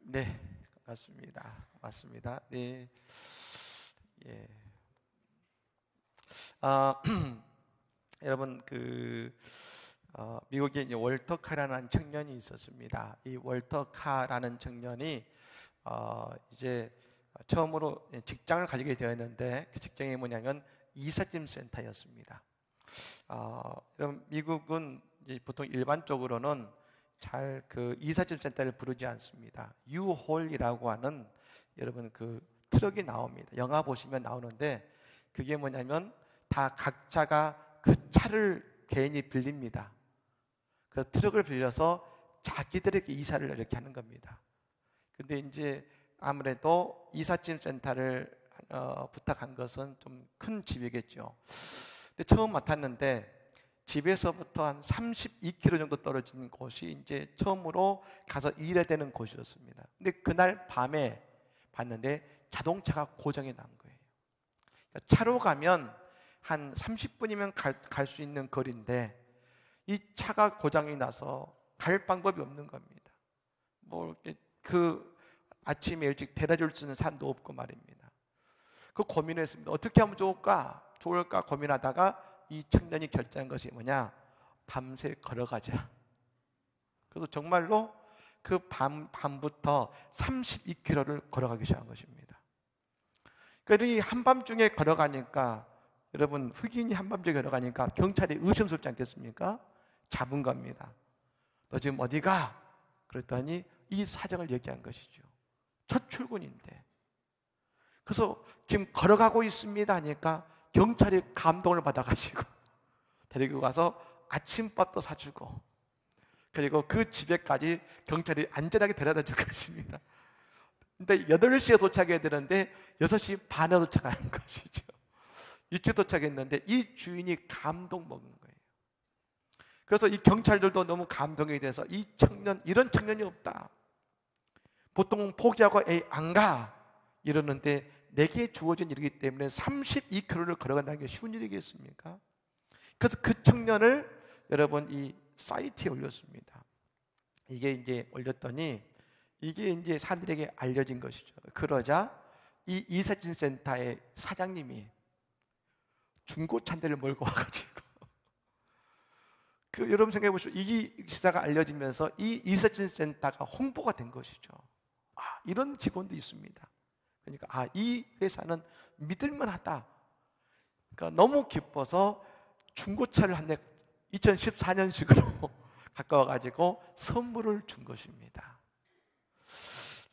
네, 맞습니다. 네, 예. 아, 여러분 미국에 이제 월터 카라는 청년이 있었습니다. 이 월터 카라는 청년이 이제 처음으로 직장을 가지게 되었는데 그 직장이 뭐냐면 이삿짐 센터였습니다. 여러분 미국은 이제 보통 일반적으로는 잘 그 이삿짐 센터를 부르지 않습니다. 유홀이라고 하는 여러분 그 트럭이 나옵니다. 영화 보시면 나오는데 그게 뭐냐면 다 각자가 그 차를 개인이 빌립니다. 그 트럭을 빌려서 자기들에게 이사를 이렇게 하는 겁니다. 근데 이제 아무래도 이삿짐 센터를 부탁한 것은 좀 큰 집이겠죠. 근데 처음 맡았는데 집에서부터 한 32km 정도 떨어진 곳이 이제 처음으로 가서 일해야 되는 곳이었습니다. 근데 그날 밤에 봤는데 자동차가 고장이 난 거예요. 그러니까 차로 가면 한 30분이면 갈 수 있는 거리인데 이 차가 고장이 나서 갈 방법이 없는 겁니다. 뭐 그 아침에 일찍 데려다 줄 수 있는 사람도 없고 말입니다. 그 고민했습니다. 어떻게 하면 좋을까 고민하다가 이 청년이 결정한 것이 뭐냐? 밤새 걸어가자. 그래서 정말로 그 밤부터 32km를 걸어가기 시작한 것입니다. 그러니 한밤중에 걸어가니까 여러분 흑인이 한밤중에 걸어가니까 경찰이 의심스럽지 않겠습니까? 잡은 겁니다. 너 지금 어디 가? 그랬더니 이 사정을 얘기한 것이죠. 첫 출근인데. 그래서 지금 걸어가고 있습니다 하니까 경찰이 감동을 받아가지고 데리고 가서 아침밥도 사주고 그리고 그 집에까지 경찰이 안전하게 데려다 줄 것입니다. 근데 8시에 도착해야 되는데 6시 반에 도착하는 것이죠. 일찍 도착했는데 이 주인이 감동 먹은 거예요. 그래서 이 경찰들도 너무 감동이 돼서 이 청년, 이런 청년이 없다. 보통은 포기하고 에이 안 가 이러는데 내게 주어진 일이기 때문에 32km를 걸어간다는 게 쉬운 일이겠습니까? 그래서 그 청년을 여러분 이 사이트에 올렸습니다. 이게 이제 올렸더니 이게 이제 사람들에게 알려진 것이죠. 그러자 이 이삿짐 센터의 사장님이 중고차들을 몰고 와가지고 여러분 생각해 보시죠. 이 기사가 알려지면서 이 이삿짐 센터가 홍보가 된 것이죠. 이런 직원도 있습니다. 그러니까 이 회사는 믿을만하다. 그러니까 너무 기뻐서 중고차를 한 대 2014년식으로 가까워가지고 선물을 준 것입니다.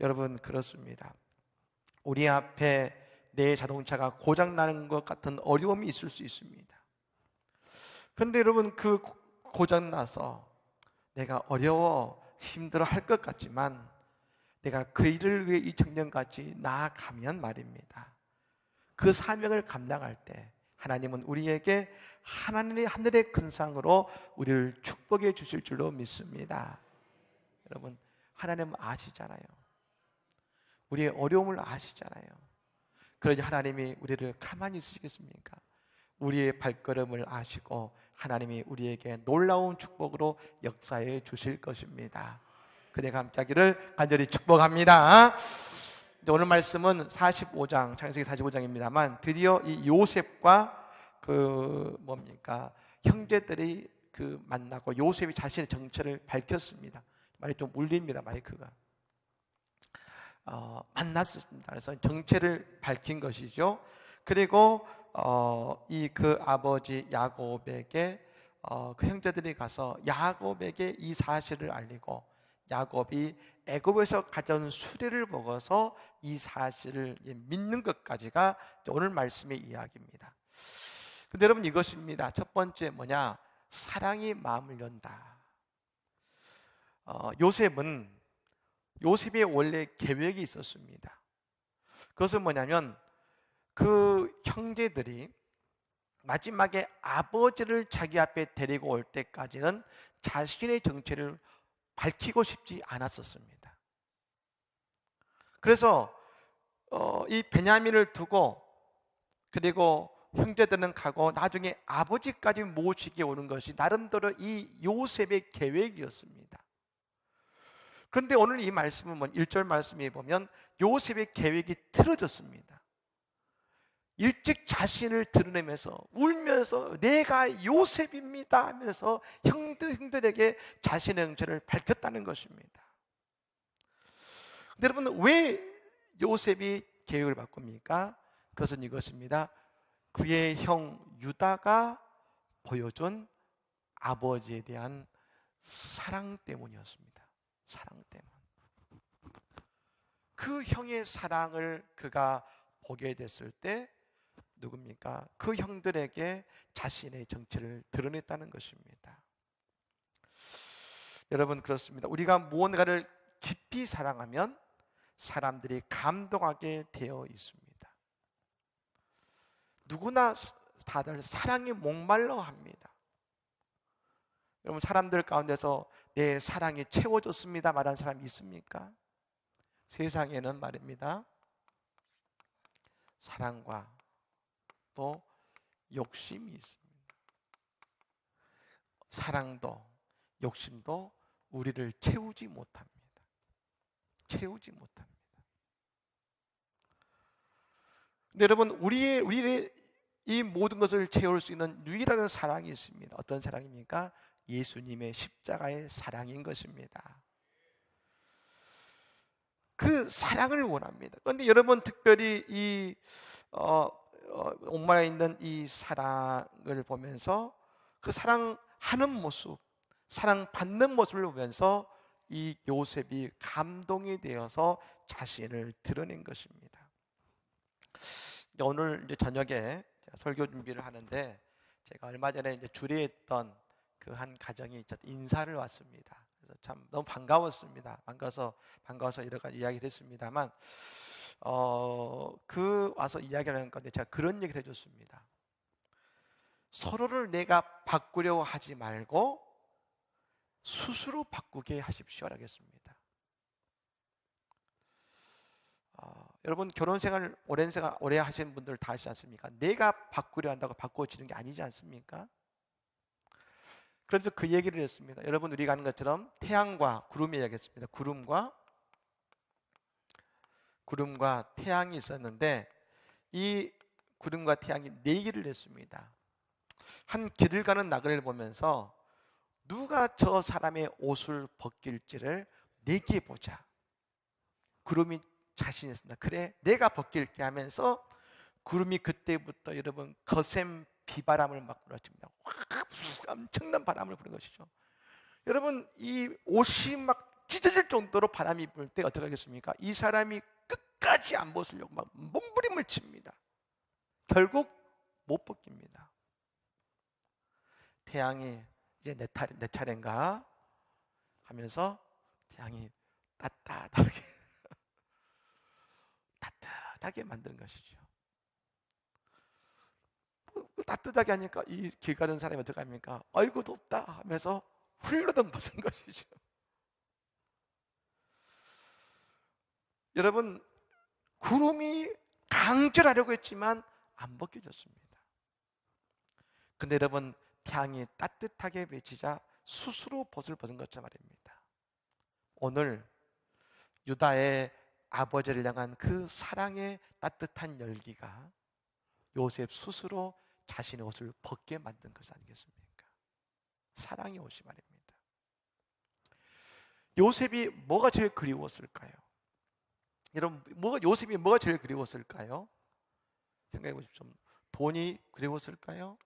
여러분 그렇습니다. 우리 앞에 내 자동차가 고장나는 것 같은 어려움이 있을 수 있습니다. 그런데 여러분 그 고장나서 내가 어려워 힘들어 할 것 같지만 내가 그 일을 위해 이 청년같이 나아가면 말입니다. 그 사명을 감당할 때 하나님은 우리에게 하늘의 큰 상으로 우리를 축복해 주실 줄로 믿습니다. 여러분 하나님은 아시잖아요. 우리의 어려움을 아시잖아요. 그러니 하나님이 우리를 가만히 있으시겠습니까? 우리의 발걸음을 아시고 하나님이 우리에게 놀라운 축복으로 역사해 주실 것입니다. 그대 감자기를 간절히 축복합니다. 오늘 말씀은 45장, 창세기 45장입니다만 드디어 이 요셉과 형제들이 만나고 요셉이 자신의 정체를 밝혔습니다. 말이 좀 울립니다, 마이크가. 만났습니다. 그래서 정체를 밝힌 것이죠. 그리고 그 아버지 야곱에게 그 형제들이 가서 야곱에게 이 사실을 알리고 야곱이 애굽에서 가져온 수레를 먹어서 이 사실을 믿는 것까지가 오늘 말씀의 이야기입니다. 근데 여러분 이것입니다. 첫 번째 뭐냐? 사랑이 마음을 연다. 요셉의 원래 계획이 있었습니다. 그것은 뭐냐면 그 형제들이 마지막에 아버지를 자기 앞에 데리고 올 때까지는 자신의 정체를 밝히고 싶지 않았었습니다. 그래서 이 베냐민을 두고 그리고 형제들은 가고 나중에 아버지까지 모시게 오는 것이 나름대로 이 요셉의 계획이었습니다. 그런데 오늘 이 말씀은 1절 말씀에 보면 요셉의 계획이 틀어졌습니다. 일찍 자신을 드러내면서 울면서 내가 요셉입니다 하면서 형들에게 자신의 정체를 밝혔다는 것입니다. 근데 여러분, 왜 요셉이 계획을 바꿉니까? 그것은 이것입니다. 그의 형 유다가 보여준 아버지에 대한 사랑 때문이었습니다. 사랑 때문. 그 형의 사랑을 그가 보게 됐을 때 누굽니까? 그 형들에게 자신의 정체를 드러냈다는 것입니다. 여러분, 그렇습니다. 우리가 무언가를 깊이 사랑하면 사람들이 감동하게 되어 있습니다. 누구나 다들 사랑에 목말라 합니다. 여러분, 사람들 가운데서 내 사랑이 채워졌습니다 말하는 사람이 있습니까? 세상에는 말입니다, 사랑과 또 욕심이 있습니다. 사랑도 욕심도 우리를 채우지 못합니다. 채우지 못합니다. 근데 여러분, 우리의 이 모든 것을 채울 수 있는 유일한 사랑이 있습니다. 어떤 사랑입니까? 예수님의 십자가의 사랑인 것입니다. 그 사랑을 원합니다. 그런데 여러분, 특별히 이 옥마에 있는 이 사랑을 보면서 그 사랑하는 모습, 사랑받는 모습을 보면서 이 요셉이 감동이 되어서 자신을 드러낸 것입니다. 오늘 이제 저녁에 설교 준비를 하는데 제가 얼마 전에 이제 주례했던 그 한 가정이 인사를 왔습니다. 그래서 참 너무 반가웠습니다. 반가워서 여러 가지 이야기를 했습니다만 그 와서 이야기하는 건데 제가 그런 얘기를 해줬습니다. 서로를 내가 바꾸려고 하지 말고 스스로 바꾸게 하십시오라고 했습니다. 여러분, 결혼 생활 오래 하신 분들 다 아시지 않습니까? 내가 바꾸려 한다고 바꿔지는 게 아니지 않습니까? 그래서 그 얘기를 했습니다. 여러분, 우리가 아는 것처럼 태양과 구름이 이야기했습니다. 구름과 태양이 있었는데 이 구름과 태양이 내기를 했습니다. 한 길을 가는 나그네를 보면서 누가 저 사람의 옷을 벗길지를 내기해보자. 구름이 자신있습니다. 그래, 내가 벗길게 하면서 구름이 그때부터 여러분 거센 비바람을 막 불어칩니다. 엄청난 바람을 부는 것이죠. 여러분, 이 옷이 막 찢어질 정도로 바람이 불 때 어떻게 하겠습니까? 이 사람이 끝까지 안 벗으려고 막 몸부림을 칩니다. 결국 못 벗깁니다. 태양이 이제 내 차례인가 하면서 태양이 따뜻하게 만드는 것이죠. 따뜻하게 하니까 이 길 가는 사람이 어떻게 합니까? 아이고 덥다 하면서 훌러덩 벗은 것이죠. 여러분, 구름이 강절하려고 했지만 안 벗겨졌습니다. 근데 여러분, 태양이 따뜻하게 비치자 스스로 벗은 것처럼 말입니다. 오늘 유다의 아버지를 향한 그 사랑의 따뜻한 열기가 요셉 스스로 자신의 옷을 벗게 만든 것 아니겠습니까? 사랑의 옷이 말입니다. 요셉이 뭐가 제일 그리웠을까요? 여러분, 요셉이 뭐가 제일 그리웠을까요? 생각해 보십시오. 돈이 그리웠을까요?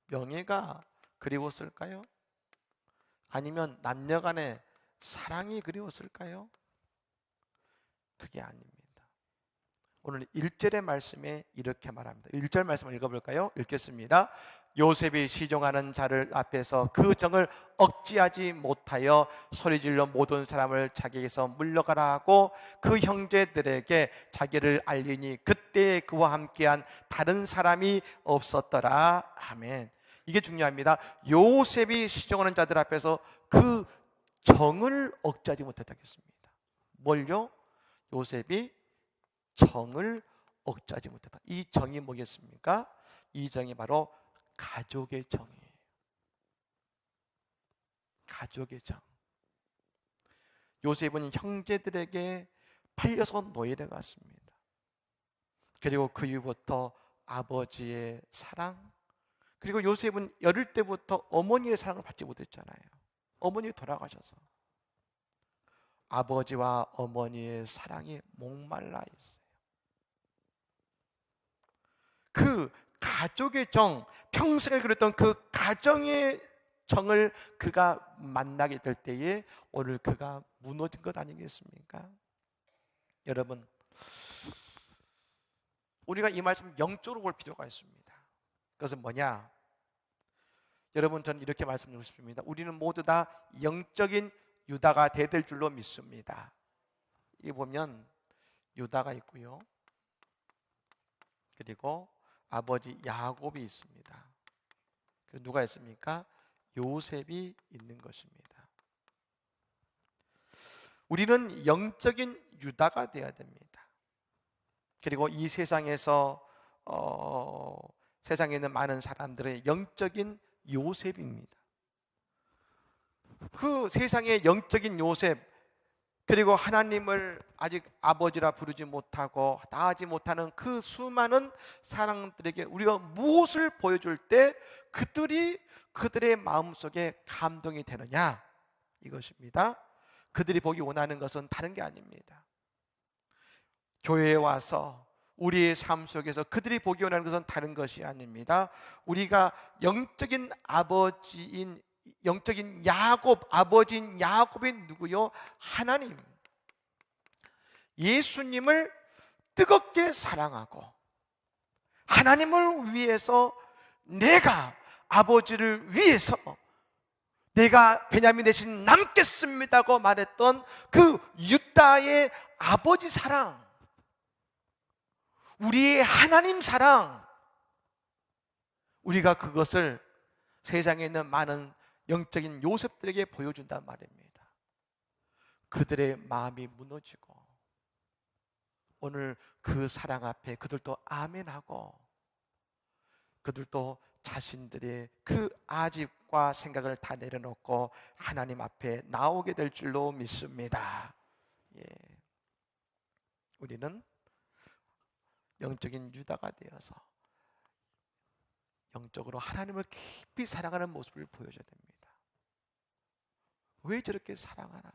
명예가 그리웠을까요? 아니면 남녀 간의 사랑이 그리웠을까요? 그게 아닙니다. 오늘 1절의 말씀에 이렇게 말합니다. 1절 말씀을 읽어볼까요? 읽겠습니다. 요셉이 시종하는 자를 앞에서 그 정을 억제하지 못하여 소리질러 모든 사람을 자기에게서 물러가라 하고 그 형제들에게 자기를 알리니 그때 그와 함께한 다른 사람이 없었더라. 아멘. 이게 중요합니다. 요셉이 시종하는 자들 앞에서 그 정을 억제하지 못했다고 했습니다. 뭘요? 요셉이 정을 억제하지 못했다. 이 정이 뭐겠습니까? 이 정이 바로 가족의 정이에요. 가족의 정. 요셉은 형제들에게 팔려서 노예를 갔습니다. 그리고 그 이후부터 아버지의 사랑, 그리고 요셉은 어릴 때부터 어머니의 사랑을 받지 못했잖아요. 어머니 돌아가셔서 아버지와 어머니의 사랑에 목말라 있어요. 그 가족의 정, 평생을 그렸던 그 가정의 정을 그가 만나게 될 때에 오늘 그가 무너진 것 아니겠습니까? 여러분, 우리가 이 말씀 영적으로 볼 필요가 있습니다. 그것은 뭐냐? 여러분, 저는 이렇게 말씀드리고 싶습니다. 우리는 모두 다 영적인 유다가 될 줄로 믿습니다. 이 보면 유다가 있고요, 그리고 아버지 야곱이 있습니다. 그리고 누가 있습니까? 요셉이 있는 것입니다. 우리는 영적인 유다가 되어야 됩니다. 그리고 이 세상에서 세상에 있는 많은 사람들의 영적인 요셉입니다. 그 세상의 영적인 요셉, 그리고 하나님을 아직 아버지라 부르지 못하고 다하지 못하는 그 수많은 사람들에게 우리가 무엇을 보여줄 때 그들이 그들의 마음속에 감동이 되느냐, 이것입니다. 그들이 보기 원하는 것은 다른 게 아닙니다. 교회에 와서 우리의 삶 속에서 그들이 보기 원하는 것은 다른 것이 아닙니다. 우리가 영적인 아버지인, 영적인 야곱, 아버지인 야곱이 누구요? 하나님, 예수님을 뜨겁게 사랑하고 하나님을 위해서, 내가 아버지를 위해서 내가 베냐민 대신 남겠습니다고 말했던 그 유다의 아버지 사랑, 우리의 하나님 사랑, 우리가 그것을 세상에 있는 많은 영적인 요셉들에게 보여준단 말입니다. 그들의 마음이 무너지고 오늘 그 사랑 앞에 그들도 아멘하고 그들도 자신들의 그 아집과 생각을 다 내려놓고 하나님 앞에 나오게 될 줄로 믿습니다. 예. 우리는 영적인 유다가 되어서 영적으로 하나님을 깊이 사랑하는 모습을 보여줘야 됩니다. 왜 저렇게 사랑하나?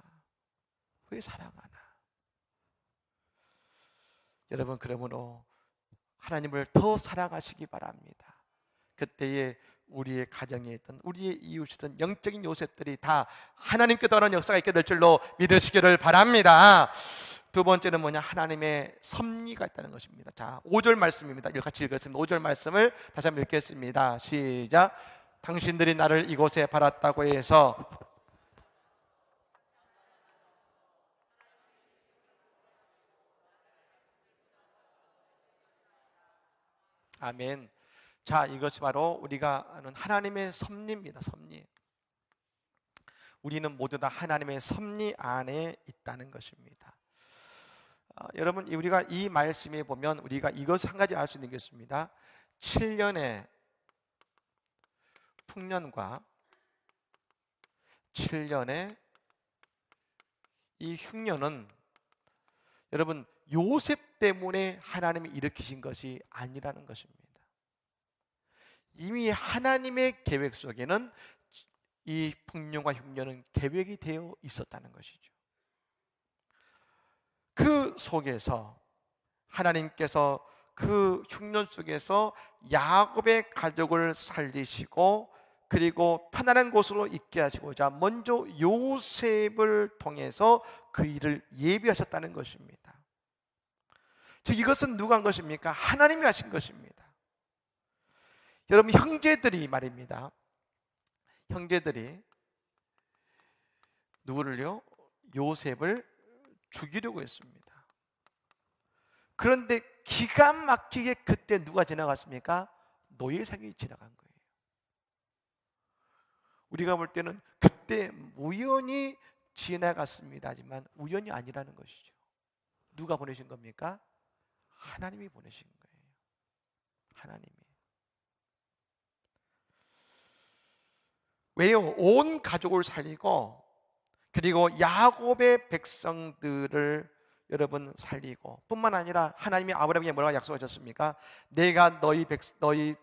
왜 사랑하나? 여러분, 그러므로 하나님을 더 사랑하시기 바랍니다. 그때에 우리의 가정에 있던, 우리의 이웃이던 영적인 요셉들이 다 하나님께 떠나는 역사가 있게 될 줄로 믿으시기를 바랍니다. 두 번째는 뭐냐? 하나님의 섭리가 있다는 것입니다. 자, 5절 말씀입니다. 이걸 같이 읽겠습니다. 5절 말씀을 다시 한번 읽겠습니다. 시작. 당신들이 나를 이곳에 팔았다고 해서 아멘. 자, 이것이 바로 우리가 아는 하나님의 섭리입니다. 섭리. 우리는 모두 다 하나님의 섭리 안에 있다는 것입니다. 여러분, 우리가 이 말씀에 보면 우리가 이것 한 가지 알 수 있는 게 있습니다. 7년의 풍년과 7년의 이 흉년은 여러분 요셉 때문에 하나님이 일으키신 것이 아니라는 것입니다. 이미 하나님의 계획 속에는 이 풍년과 흉년은 계획이 되어 있었다는 것이죠. 그 속에서 하나님께서 그 흉년 속에서 야곱의 가족을 살리시고 그리고 편안한 곳으로 있게 하시고자 먼저 요셉을 통해서 그 일을 예비하셨다는 것입니다. 즉 이것은 누가 한 것입니까? 하나님이 하신 것입니다. 여러분, 형제들이 말입니다. 형제들이 누구를요? 요셉을 죽이려고 했습니다. 그런데 기가 막히게 그때 누가 지나갔습니까? 노예상이 지나간 거예요. 우리가 볼 때는 그때 우연히 지나갔습니다 하지만 우연이 아니라는 것이죠. 누가 보내신 겁니까? 하나님이 보내신 거예요. 하나님이. 왜요? 온 가족을 살리고 그리고 야곱의 백성들을 여러분 살리고, 뿐만 아니라 하나님이 아브라함에게 뭐라고 약속하셨습니까? 내가 너희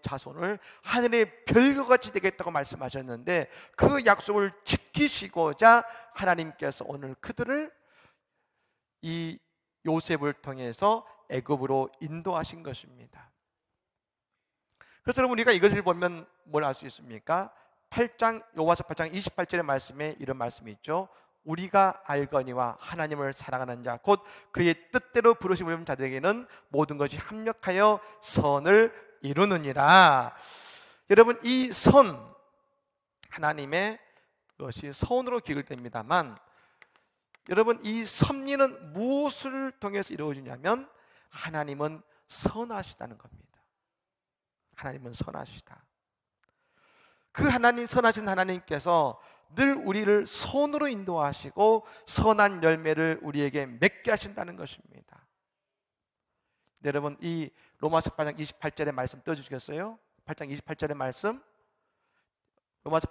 자손을 하늘의 별과 같이 되겠다고 말씀하셨는데, 그 약속을 지키시고자 하나님께서 오늘 그들을 이 요셉을 통해서 애굽으로 인도하신 것입니다. 그래서 여러분, 우리가 이것을 보면 뭘 알 수 있습니까? 요한서 8장 28절의 말씀에 이런 말씀이 있죠. 우리가 알거니와 하나님을 사랑하는 자 곧 그의 뜻대로 부르심을 받은 자들에게는 모든 것이 합력하여 선을 이루느니라. 여러분, 이 선, 하나님의 것이 선으로 기록됩니다만, 여러분, 이 섭리는 무엇을 통해서 이루어지냐면 하나님은 선하시다는 겁니다. 하나님은 선하시다. 그 하나님, 선하신 하나님께서 늘 우리를 선으로 인도하시고 선한 열매를 우리에게 맺게 하신다는 것입니다. 여러분, 이 로마서 8장 28절의 말씀 떼어주시겠어요? 8장 28절의 말씀, 로마서,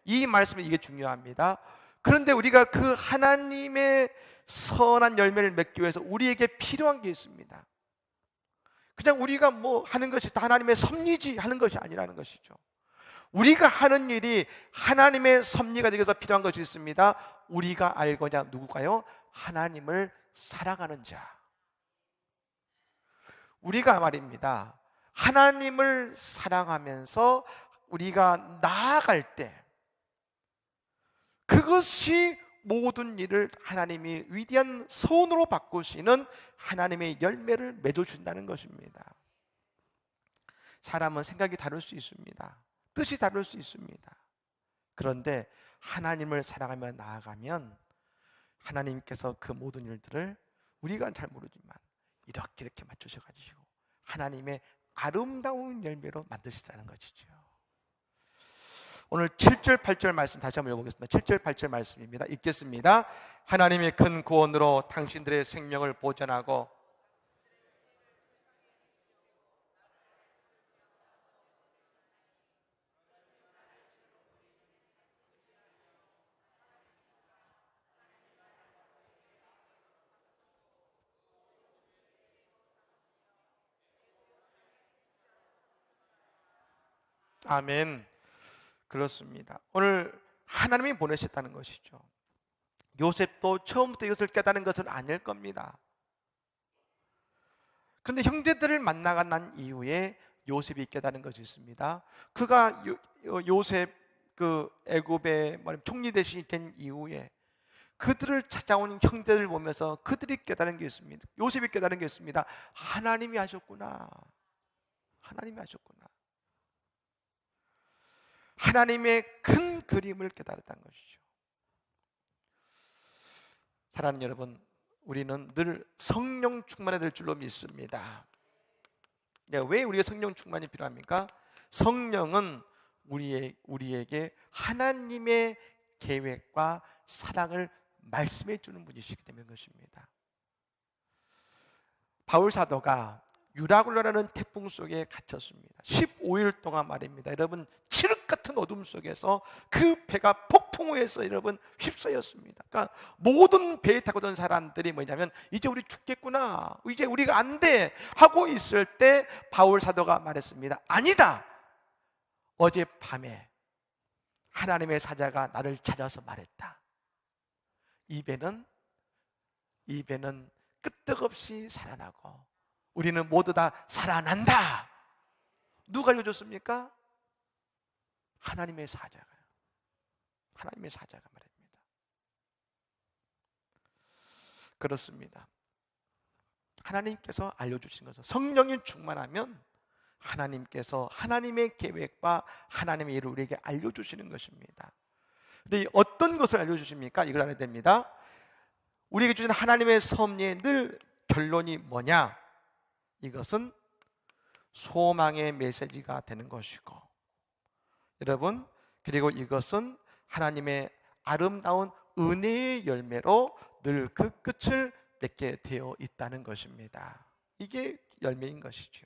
이 말씀이 이게 중요합니다. 그런데 우리가 그 하나님의 선한 열매를 맺기 위해서 우리에게 필요한 게 있습니다. 그냥 우리가 뭐 하는 것이 다 하나님의 섭리지 하는 것이 아니라는 것이죠. 우리가 하는 일이 하나님의 섭리가 되기 위해서 필요한 것이 있습니다. 우리가 알거냐, 누구가요? 하나님을 사랑하는 자. 우리가 말입니다, 하나님을 사랑하면서 우리가 나아갈 때 그것이 모든 일을 하나님이 위대한 선으로 바꾸시는 하나님의 열매를 맺어준다는 것입니다. 사람은 생각이 다를 수 있습니다. 뜻이 다를 수 있습니다. 그런데 하나님을 사랑하며 나아가면 하나님께서 그 모든 일들을 우리가 잘 모르지만 이렇게 맞추셔가지고 하나님의 아름다운 열매로 만드시라는 것이죠. 오늘 7절 8절 말씀 다시 한번 읽어보겠습니다. 7절 8절 말씀입니다. 읽겠습니다. 하나님의 큰 구원으로 당신들의 생명을 보전하고 아멘. 그렇습니다. 오늘 하나님이 보내셨다는 것이죠. 요셉도 처음부터 이것을 깨달은 것은 아닐 겁니다. 그런데 형제들을 만나고 난 이후에 요셉이 깨달은 것이 있습니다. 그가 요셉 그 애굽의 총리 대신이 된 이후에 그들을 찾아온 형제들을 보면서 그들이 깨달은 게 있습니다. 요셉이 깨달은 게 있습니다. 하나님이 하셨구나. 하나님이 하셨구나. 하나님의 큰 그림을 깨달았다는 것이죠. 사랑하는 여러분, 우리는 늘 성령 충만해야 될 줄로 믿습니다. 왜 우리가 성령 충만이 필요합니까? 성령은 우리에게 하나님의 계획과 사랑을 말씀해 주는 분이시기 때문에 그것입니다. 바울 사도가 유라굴라라는 태풍 속에 갇혔습니다. 15일 동안 말입니다. 여러분, 칠흑 같은 어둠 속에서 그 배가 폭풍우에서 여러분 휩싸였습니다. 그러니까 모든 배에 타고 던 사람들이 뭐냐면 이제 우리 죽겠구나, 이제 우리가 안 돼 하고 있을 때 바울 사도가 말했습니다. 아니다. 어젯밤에 하나님의 사자가 나를 찾아서 말했다. 이 배는 끄떡없이 살아나고 우리는 모두 다 살아난다. 누가 알려줬습니까? 하나님의 사자가 말입니다. 그렇습니다. 하나님께서 알려주신 것은 성령이 충만하면 하나님께서 하나님의 계획과 하나님의 일을 우리에게 알려주시는 것입니다. 근데 어떤 것을 알려주십니까? 이걸 알아야 됩니다. 우리에게 주신 하나님의 섭리의 늘 결론이 뭐냐? 이것은 소망의 메시지가 되는 것이고, 여러분, 그리고 이것은 하나님의 아름다운 은혜의 열매로 늘 그 끝을 맺게 되어 있다는 것입니다. 이게 열매인 것이죠.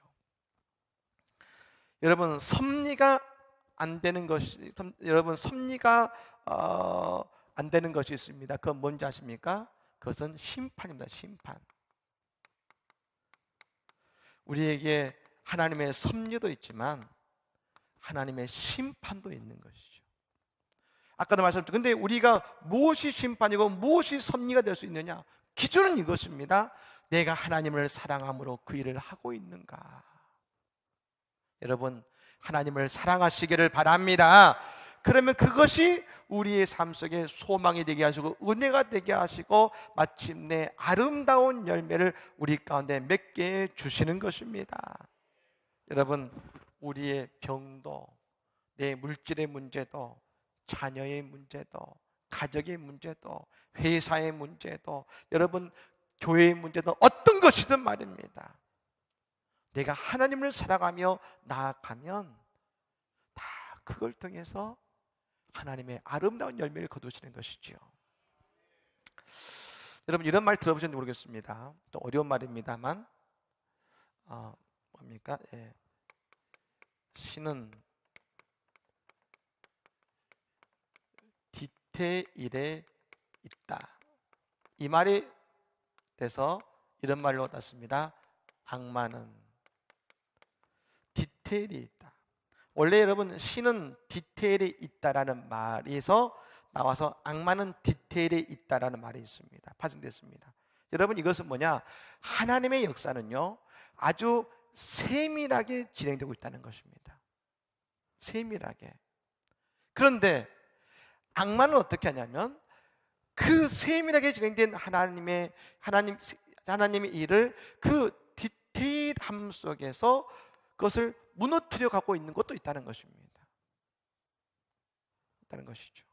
여러분, 섭리가 안 되는 것이, 여러분, 섭리가 안 되는 것이 있습니다. 그건 뭔지 아십니까? 그것은 심판입니다. 심판. 우리에게 하나님의 섭리도 있지만 하나님의 심판도 있는 것이죠. 아까도 말씀드렸죠. 근데 우리가 무엇이 심판이고 무엇이 섭리가 될 수 있느냐? 기준은 이것입니다. 내가 하나님을 사랑함으로 그 일을 하고 있는가? 여러분, 하나님을 사랑하시기를 바랍니다. 그러면 그것이 우리의 삶 속에 소망이 되게 하시고 은혜가 되게 하시고 마침내 아름다운 열매를 우리 가운데 맺게 주시는 것입니다. 여러분, 우리의 병도, 내 물질의 문제도, 자녀의 문제도, 가족의 문제도, 회사의 문제도, 여러분 교회의 문제도 어떤 것이든 말입니다. 내가 하나님을 사랑하며 나아가면 다 그걸 통해서 하나님의 아름다운 열매를 거두시는 것이죠. 여러분, 이런 말 들어보셨는지 모르겠습니다. 또 어려운 말입니다만 뭡니까? 신은 디테일에 있다. 이 말이 돼서 이런 말로 났습니다. 악마는 디테일이 있다. 원래 여러분, 신은 디테일이 있다라는 말에서 나와서 악마는 디테일에 있다라는 말이 있습니다. 파생됐습니다. 여러분, 이것은 뭐냐? 하나님의 역사는요 아주 세밀하게 진행되고 있다는 것입니다. 세밀하게. 그런데 악마는 어떻게 하냐면 그 세밀하게 진행된 하나님의 일을 그 디테일함 속에서 그것을 무너뜨려 가고 있는 것도 있다는 것입니다. 있다는 것이죠.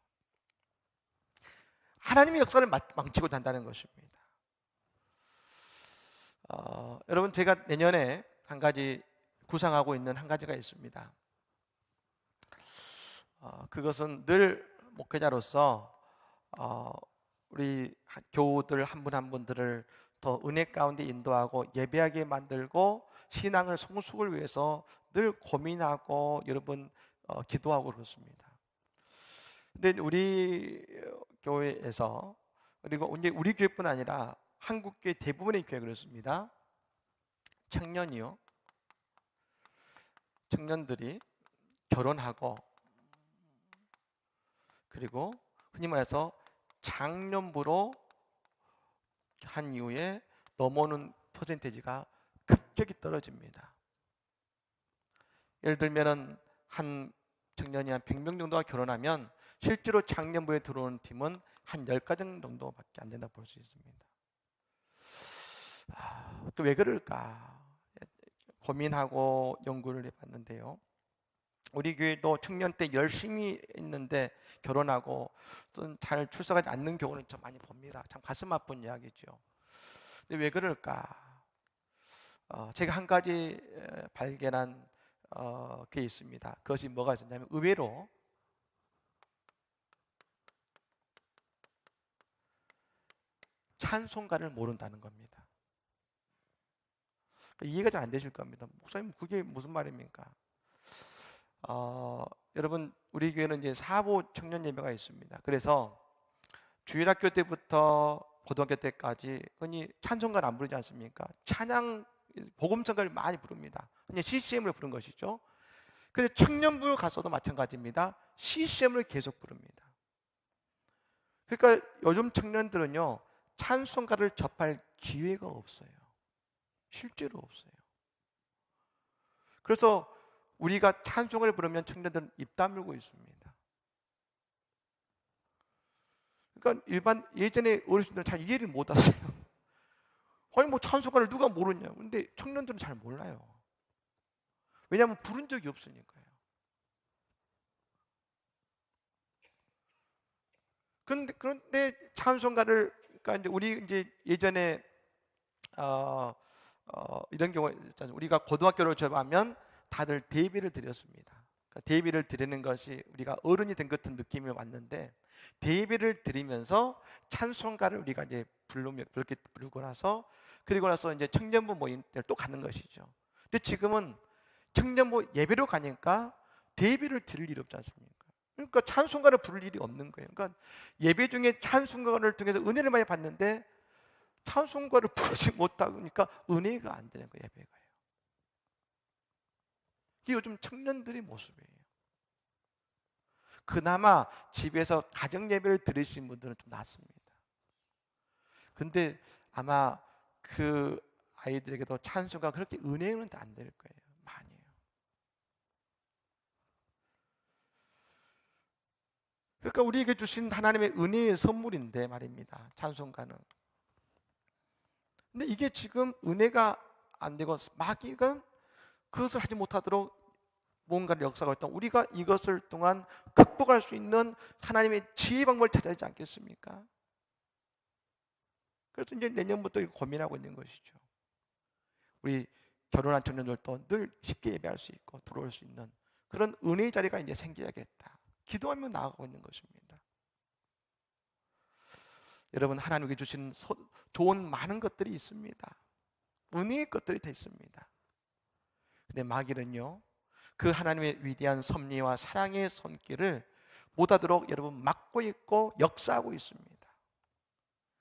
하나님의 역사를 망치고 한다는 것입니다. 여러분, 제가 내년에 한 가지 구상하고 있는 한 가지가 있습니다. 그것은 늘 목회자로서 우리 교우들 한 분 한 분들을 더 은혜 가운데 인도하고 예배하게 만들고 신앙을 성숙을 위해서 늘 고민하고 여러분 기도하고 그렇습니다. 근데 우리 교회에서, 그리고 이제 우리 교회뿐 아니라 한국 교회 대부분의 교회 그렇습니다. 청년들이 결혼하고 그리고 흔히 말해서 장년부로 한 이후에 넘어오는 퍼센테이지가 급격히 떨어집니다. 예를 들면은 한 청년이 한 100명 정도가 결혼하면 실제로 장년부에 들어오는 팀은 한 10가정 정도밖에 안 된다고 볼 수 있습니다. 왜 그럴까 고민하고 연구를 해봤는데요, 우리 교회도 청년 때 열심히 있는데 결혼하고 잘 출석하지 않는 경우는 좀 많이 봅니다. 참 가슴 아픈 이야기죠. 근데 왜 그럴까? 제가 한 가지 발견한 게 있습니다. 그것이 뭐가 있었냐면 의외로 찬송가를 모른다는 겁니다. 이해가 잘 안 되실 겁니다. 목사님, 그게 무슨 말입니까? 여러분, 우리 교회는 이제 사부 청년 예배가 있습니다. 그래서 주일학교 때부터 고등학교 때까지 흔히 찬송가를 안 부르지 않습니까? 찬양, 복음성가를 많이 부릅니다. 그냥 CCM을 부른 것이죠. 근데 청년부 가서도 마찬가지입니다. CCM을 계속 부릅니다. 그러니까 요즘 청년들은요 찬송가를 접할 기회가 없어요. 실제로 없어요. 그래서 우리가 찬송을 부르면 청년들은 입 다물고 있습니다. 그러니까 일반 예전에 어르신들은 잘 이해를 못 하세요. 아니 뭐 찬송가를 누가 모르냐. 근데 청년들은 잘 몰라요. 왜냐하면 부른 적이 없으니까요. 그런데 찬송가를, 그러니까 이제 우리 이제 예전에 이런 경우, 우리가 고등학교를 졸업하면 다들 대비를 드렸습니다. 그러니까 대비를 드리는 것이 우리가 어른이 된 것 같은 느낌이 왔는데, 대비를 드리면서 찬송가를 우리가 이제 부르고 나서, 그리고 나서 이제 청년부 모임 때 또 가는 것이죠. 근데 지금은 청년부 예배로 가니까 대비를 드릴 일 없지 않습니까? 그러니까 찬송가를 부를 일이 없는 거예요. 그러니까 예배 중에 찬송가를 통해서 은혜를 많이 받는데 찬송가를 부르지 못하니까 은혜가 안 되는 거예요. 예배가요. 이게 요즘 청년들의 모습이에요. 그나마 집에서 가정 예배를 드리신 분들은 좀 낫습니다. 근데 아마 그 아이들에게도 찬송가 그렇게 은혜는 안 될 거예요. 많이요. 그러니까 우리에게 주신 하나님의 은혜의 선물인데 말입니다. 찬송가는. 근데 이게 지금 은혜가 안 되고 마귀가 그것을 하지 못하도록 뭔가를 역사가 있다. 우리가 이것을 통한 극복할 수 있는 하나님의 지혜 방법을 찾아야 하지 않겠습니까? 그래서 이제 내년부터 고민하고 있는 것이죠. 우리 결혼한 청년들도 늘 쉽게 예배할 수 있고 들어올 수 있는 그런 은혜의 자리가 이제 생겨야겠다. 기도하며 나아가고 있는 것입니다. 여러분, 하나님께 주신 좋은 많은 것들이 있습니다. 은혜의 것들이 다 있습니다. 근데 마귀는요, 그 하나님의 위대한 섭리와 사랑의 손길을 못하도록 여러분 막고 있고 역사하고 있습니다.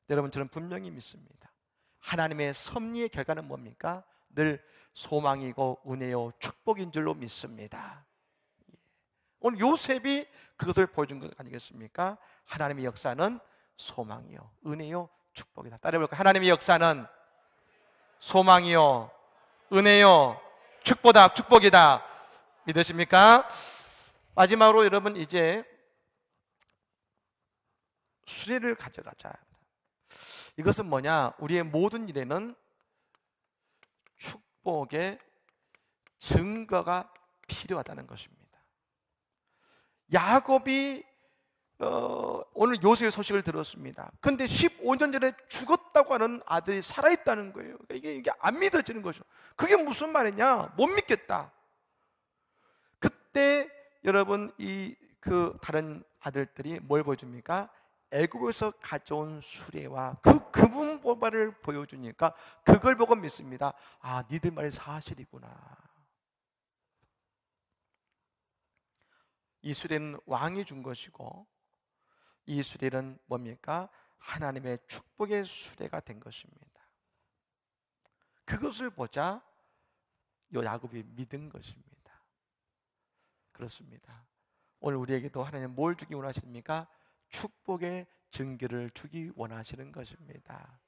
여러분, 저는 분명히 믿습니다. 하나님의 섭리의 결과는 뭡니까? 늘 소망이고 은혜요 축복인 줄로 믿습니다. 오늘 요셉이 그것을 보여준 것 아니겠습니까? 하나님의 역사는 소망이요 은혜요 축복이다. 따라해볼까요? 하나님의 역사는 소망이요 은혜요 축복이다. 믿으십니까? 마지막으로 여러분 이제 수레를 가져가자. 이것은 뭐냐? 우리의 모든 일에는 축복의 증거가 필요하다는 것입니다. 야곱이 오늘 요셉의 소식을 들었습니다. 그런데 15년 전에 죽었다고 하는 아들이 살아있다는 거예요. 이게 안 믿어지는 거죠. 그게 무슨 말이냐? 못 믿겠다. 그때 여러분 그 다른 아들들이 뭘 보여줍니까? 애굽에서 가져온 수레와 그 금은보화를 보여주니까 그걸 보고 믿습니다. 아, 니들 말이 사실이구나. 이 수레는 왕이 준 것이고 이 수레는 뭡니까? 하나님의 축복의 수레가 된 것입니다. 그것을 보자 야곱이 믿은 것입니다. 그렇습니다. 오늘 우리에게도 하나님 뭘 주기 원하십니까? 축복의 증거를 주기 원하시는 것입니다.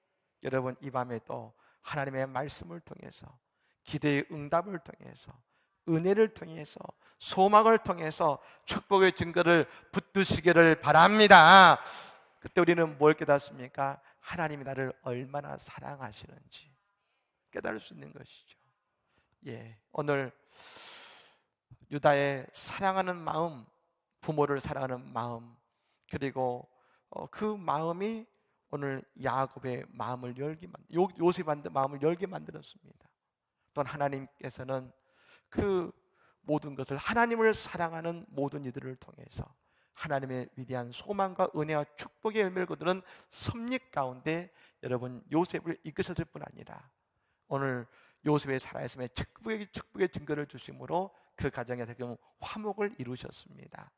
여러분, 이 밤에도 하나님의 말씀을 통해서 기도의 응답을 통해서 은혜를 통해서 소망을 통해서 축복의 증거를 붙드시기를 바랍니다. 그때 우리는 뭘 깨닫습니까? 하나님이 나를 얼마나 사랑하시는지 깨달을 수 있는 것이죠. 오늘 유다의 사랑하는 마음, 부모를 사랑하는 마음, 그리고 그 마음이 오늘 야곱의 마음을 열게 요셉의 마음을 열게 만들었습니다. 또한 하나님께서는 그 모든 것을 하나님을 사랑하는 모든 이들을 통해서 하나님의 위대한 소망과 은혜와 축복의 열매를 거두는 섭리 가운데 여러분 요셉을 이끄셨을 뿐 아니라 오늘 요셉의 살아있음에 축복의 증거를 주심으로 그 가정에서 화목을 이루셨습니다.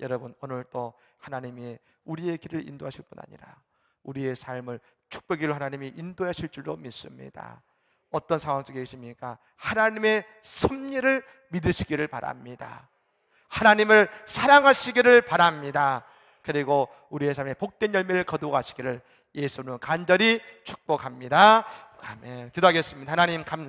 여러분, 오늘 또 하나님이 우리의 길을 인도하실 뿐 아니라 우리의 삶을 축복으로 하나님이 인도하실 줄로 믿습니다. 어떤 상황 속에 계십니까? 하나님의 섭리를 믿으시기를 바랍니다. 하나님을 사랑하시기를 바랍니다. 그리고 우리의 삶에 복된 열매를 거두어 가시기를 예수님은 간절히 축복합니다. 아멘. 기도하겠습니다. 하나님 감사합니다.